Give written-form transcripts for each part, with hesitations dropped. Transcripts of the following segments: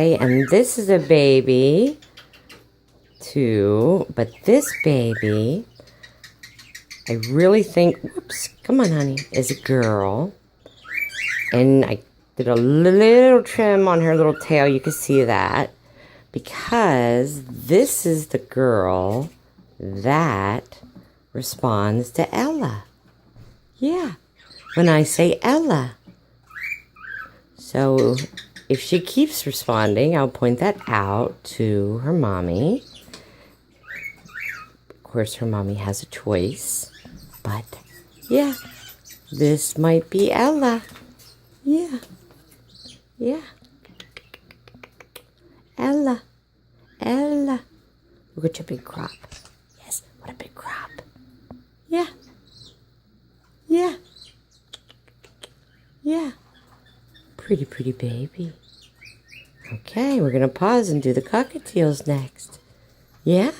Okay, and this is a baby too, but this baby, I really think, whoops, come on honey, is a girl. And I did a little trim on her little tail, you can see that, because this is the girl that responds to Ella. Yeah, when I say Ella. So if she keeps responding, I'll point that out to her mommy. Of course, her mommy has a choice, but yeah, this might be Ella. Yeah, yeah. Ella, Ella. Look at your big crop. Yes, what a big crop. Yeah, yeah, yeah. Pretty, pretty baby. Okay, we're going to pause and do the cockatiels next. Yeah.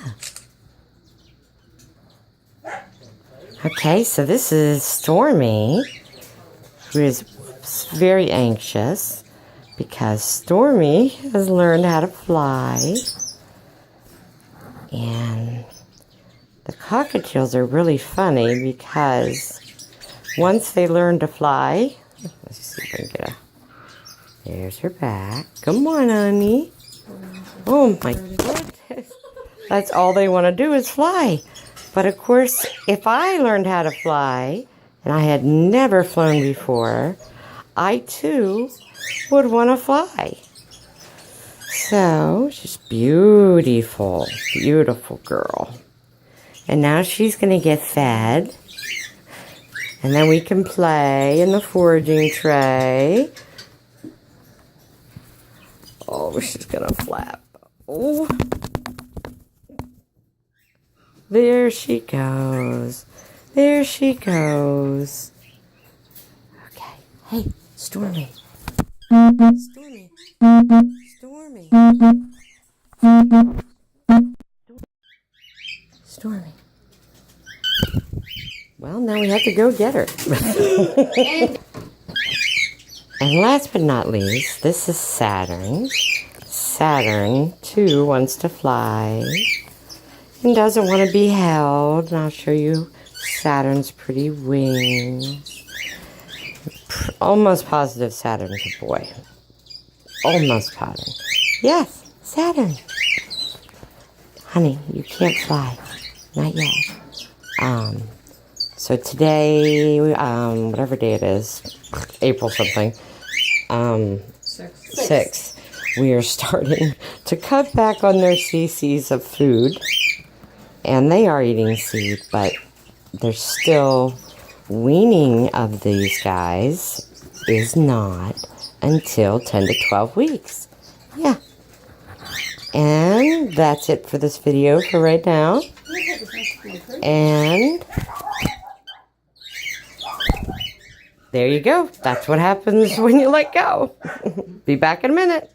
Okay, so this is Stormy, who is very anxious because Stormy has learned how to fly. And the cockatiels are really funny because once they learn to fly, let's see if I can get a, there's her back. Come on, honey. Oh my goodness. That's all they want to do is fly. But of course, if I learned how to fly, and I had never flown before, I too would want to fly. So, she's beautiful, beautiful girl. And now she's going to get fed. And then we can play in the foraging tray. Oh, she's going to flap. Oh. There she goes. There she goes. Okay. Hey, Stormy. Stormy. Stormy. Stormy. Well, now we have to go get her. And last but not least, this is Saturn. Saturn, too, wants to fly and doesn't want to be held. And I'll show you Saturn's pretty wings. Almost positive Saturn's a boy. Almost positive. Yes, Saturn. Honey, you can't fly. Not yet. So today, whatever day it is, April something, 6th, we are starting to cut back on their cc's of food. And they are eating seed, but they're still weaning of these guys is not until 10 to 12 weeks. Yeah. And that's it for this video for right now. And there you go. That's what happens when you let go. Be back in a minute.